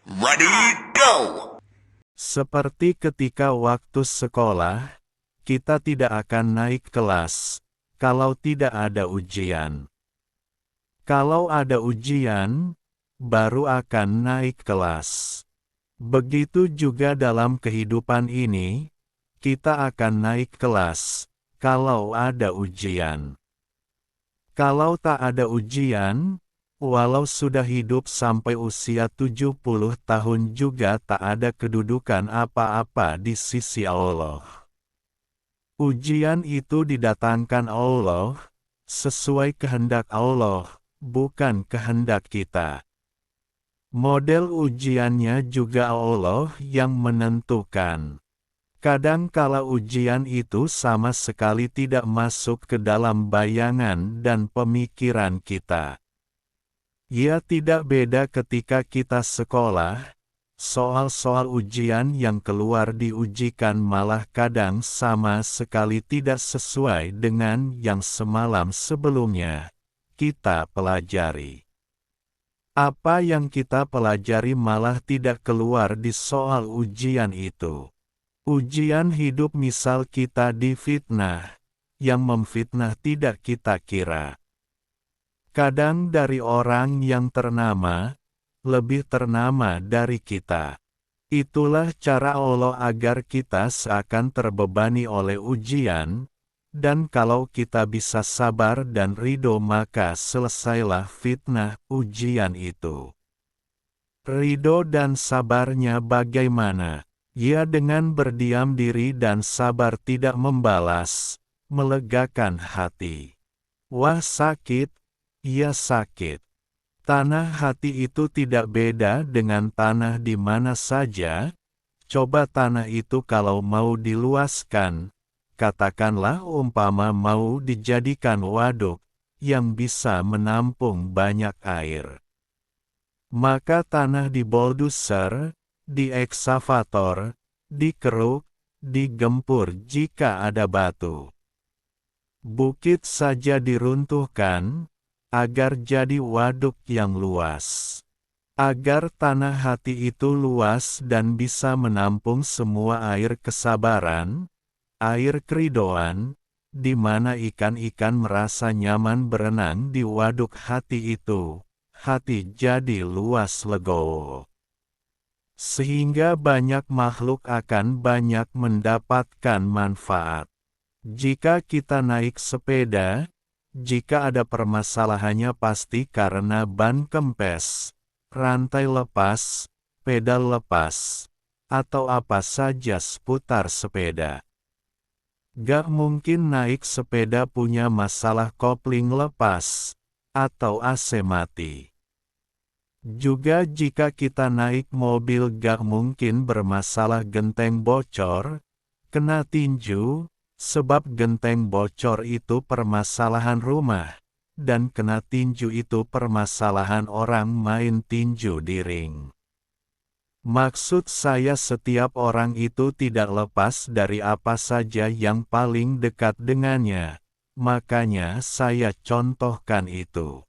Ready, go! Seperti ketika waktu sekolah, kita tidak akan naik kelas kalau tidak ada ujian. Kalau ada ujian, baru akan naik kelas. Begitu juga dalam kehidupan ini, kita akan naik kelas kalau ada ujian. Kalau tak ada ujian, walau sudah hidup sampai usia 70 tahun juga tak ada kedudukan apa-apa di sisi Allah. Ujian itu didatangkan Allah, sesuai kehendak Allah, bukan kehendak kita. Model ujiannya juga Allah yang menentukan. Kadang kala ujian itu sama sekali tidak masuk ke dalam bayangan dan pemikiran kita. Ya tidak beda ketika kita sekolah, soal-soal ujian yang keluar diujikan malah kadang sama sekali tidak sesuai dengan yang semalam sebelumnya kita pelajari. Apa yang kita pelajari malah tidak keluar di soal ujian itu. Ujian hidup misal kita difitnah, yang memfitnah tidak kita kira. Kadang dari orang yang ternama, lebih ternama dari kita. Itulah cara Allah agar kita seakan terbebani oleh ujian, dan kalau kita bisa sabar dan ridho maka selesailah fitnah ujian itu. Ridho dan sabarnya bagaimana? Ya dengan berdiam diri dan sabar tidak membalas, melegakan hati. Wah sakit, ya sakit. Tanah hati itu tidak beda dengan tanah di mana saja. Coba tanah itu kalau mau diluaskan, katakanlah umpama mau dijadikan waduk, yang bisa menampung banyak air. Maka tanah diboldoser, diekskavator, dikeruk, digempur jika ada batu. Bukit saja diruntuhkan, agar jadi waduk yang luas. Agar tanah hati itu luas dan bisa menampung semua air kesabaran, air keridoan, di mana ikan-ikan merasa nyaman berenang di waduk hati itu, hati jadi luas legowo. Sehingga banyak makhluk akan banyak mendapatkan manfaat. Jika kita naik sepeda, jika ada permasalahannya pasti karena ban kempes, rantai lepas, pedal lepas, atau apa saja seputar sepeda. Gak mungkin naik sepeda punya masalah kopling lepas, atau AC mati. Juga jika kita naik mobil gak mungkin bermasalah genteng bocor, kena tinju, sebab genteng bocor itu permasalahan rumah, dan kena tinju itu permasalahan orang main tinju di ring. Maksud saya setiap orang itu tidak lepas dari apa saja yang paling dekat dengannya, makanya saya contohkan itu.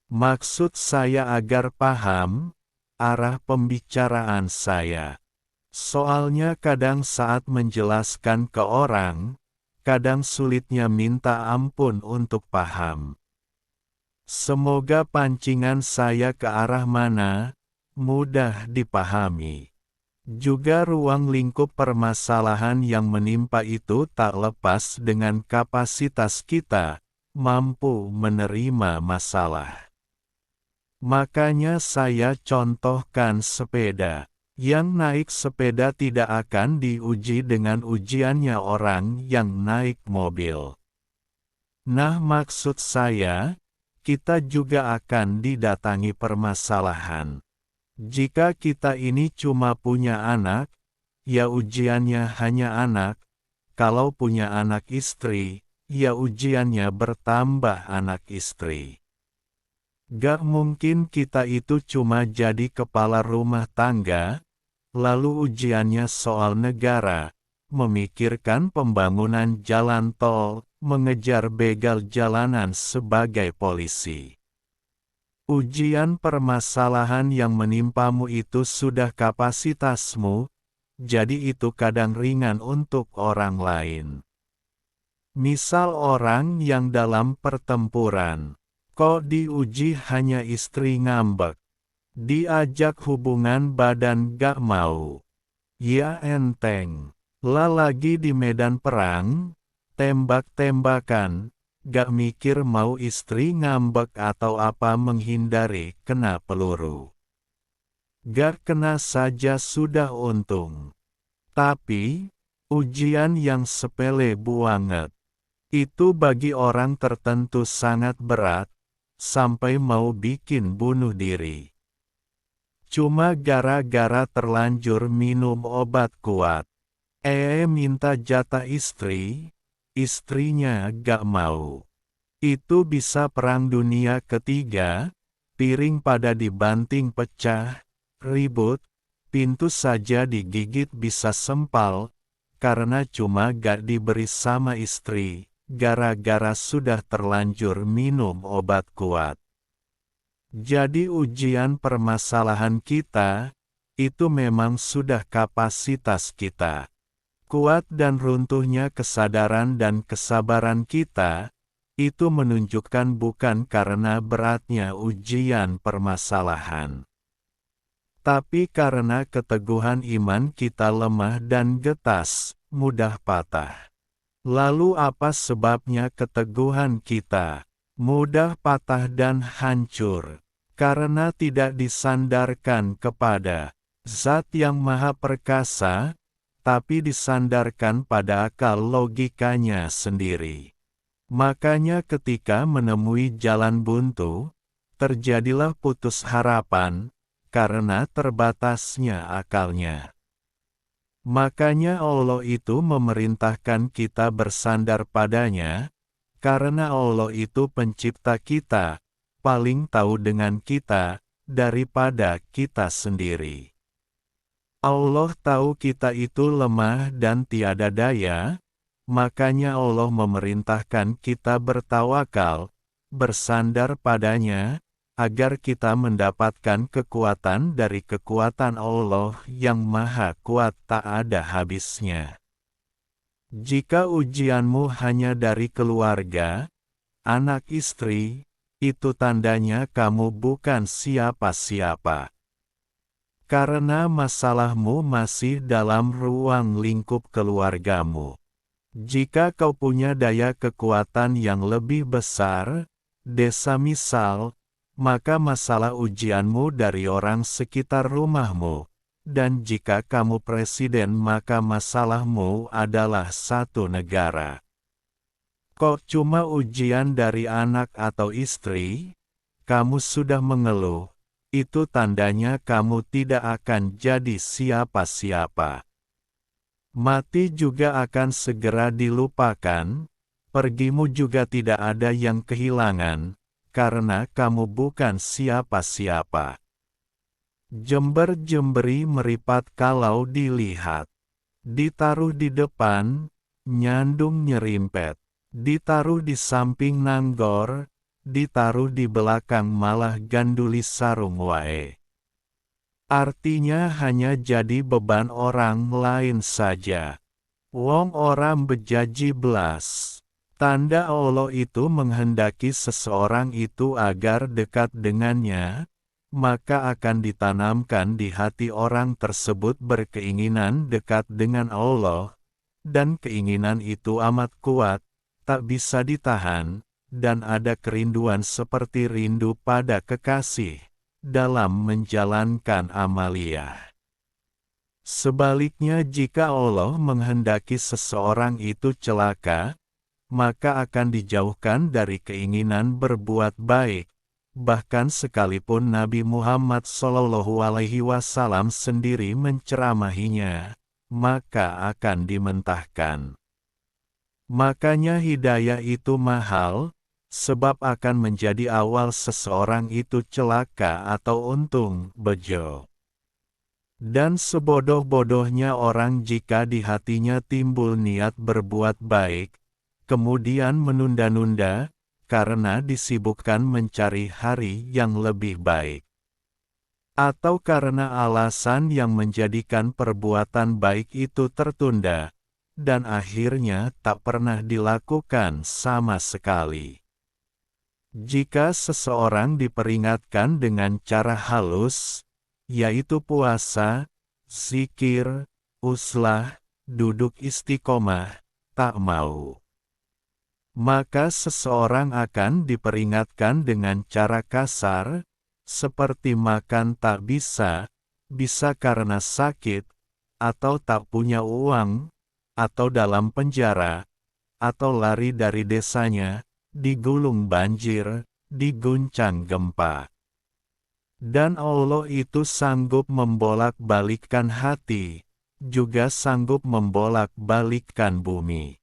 Maksud saya agar paham arah pembicaraan saya. Soalnya kadang saat menjelaskan ke orang, kadang sulitnya minta ampun untuk paham. Semoga pancingan saya ke arah mana, mudah dipahami. Juga ruang lingkup permasalahan yang menimpa itu tak lepas dengan kapasitas kita, mampu menerima masalah. Makanya saya contohkan sepeda. Yang naik sepeda tidak akan diuji dengan ujiannya orang yang naik mobil. Nah maksud saya, kita juga akan didatangi permasalahan. Jika kita ini cuma punya anak, ya ujiannya hanya anak. Kalau punya anak istri, ya ujiannya bertambah anak istri. Gak mungkin kita itu cuma jadi kepala rumah tangga, lalu ujiannya soal negara, memikirkan pembangunan jalan tol, mengejar begal jalanan sebagai polisi. Ujian permasalahan yang menimpamu itu sudah kapasitasmu, jadi itu kadang ringan untuk orang lain. Misal orang yang dalam pertempuran, kok diuji hanya istri ngambek. Diajak hubungan badan gak mau. Ya enteng. Lah lagi di medan perang, tembak-tembakan, gak mikir mau istri ngambek atau apa menghindari kena peluru. Gak kena saja sudah untung. Tapi, ujian yang sepele banget, itu bagi orang tertentu sangat berat, sampai mau bikin bunuh diri. Cuma gara-gara terlanjur minum obat kuat. Minta jatah istri, istrinya gak mau. Itu bisa perang dunia ketiga, piring pada dibanting pecah, ribut, pintu saja digigit bisa sempal, karena cuma gak diberi sama istri, gara-gara sudah terlanjur minum obat kuat. Jadi ujian permasalahan kita, itu memang sudah kapasitas kita. Kuat dan runtuhnya kesadaran dan kesabaran kita, itu menunjukkan bukan karena beratnya ujian permasalahan. Tapi karena keteguhan iman kita lemah dan getas, mudah patah. Lalu apa sebabnya keteguhan kita mudah patah dan hancur? Karena tidak disandarkan kepada Zat yang Maha Perkasa, tapi disandarkan pada akal logikanya sendiri. Makanya ketika menemui jalan buntu, terjadilah putus harapan, karena terbatasnya akalnya. Makanya Allah itu memerintahkan kita bersandar padanya, karena Allah itu pencipta kita, paling tahu dengan kita, daripada kita sendiri. Allah tahu kita itu lemah dan tiada daya, makanya Allah memerintahkan kita bertawakal, bersandar padanya, agar kita mendapatkan kekuatan dari kekuatan Allah yang Maha Kuat tak ada habisnya. Jika ujianmu hanya dari keluarga, anak istri, itu tandanya kamu bukan siapa-siapa. Karena masalahmu masih dalam ruang lingkup keluargamu. Jika kau punya daya kekuatan yang lebih besar, desa misal, maka masalah ujianmu dari orang sekitar rumahmu. Dan jika kamu presiden maka masalahmu adalah satu negara. Kok cuma ujian dari anak atau istri? Kamu sudah mengeluh. Itu tandanya kamu tidak akan jadi siapa-siapa. Mati juga akan segera dilupakan, pergimu juga tidak ada yang kehilangan, karena kamu bukan siapa-siapa. Jember-jemberi meripat kalau dilihat. Ditaruh di depan, nyandung nyerimpet. Ditaruh di samping nanggor, ditaruh di belakang malah ganduli sarung wae. Artinya hanya jadi beban orang lain saja. Wong orang bejaji belas. Tanda Allah itu menghendaki seseorang itu agar dekat dengannya, maka akan ditanamkan di hati orang tersebut berkeinginan dekat dengan Allah, dan keinginan itu amat kuat, tak bisa ditahan, dan ada kerinduan seperti rindu pada kekasih, dalam menjalankan amaliyah. Sebaliknya jika Allah menghendaki seseorang itu celaka, maka akan dijauhkan dari keinginan berbuat baik, bahkan sekalipun Nabi Muhammad SAW sendiri menceramahinya, maka akan dimentahkan. Makanya hidayah itu mahal, sebab akan menjadi awal seseorang itu celaka atau untung, bejo. Dan sebodoh-bodohnya orang jika di hatinya timbul niat berbuat baik, kemudian menunda-nunda, karena disibukkan mencari hari yang lebih baik, atau karena alasan yang menjadikan perbuatan baik itu tertunda, dan akhirnya tak pernah dilakukan sama sekali. Jika seseorang diperingatkan dengan cara halus, yaitu puasa, zikir, uslah, duduk istiqomah, tak mau, maka seseorang akan diperingatkan dengan cara kasar, seperti makan tak bisa, bisa karena sakit, atau tak punya uang, atau dalam penjara, atau lari dari desanya, digulung banjir, diguncang gempa. Dan Allah itu sanggup membolak-balikkan hati, juga sanggup membolak-balikkan bumi.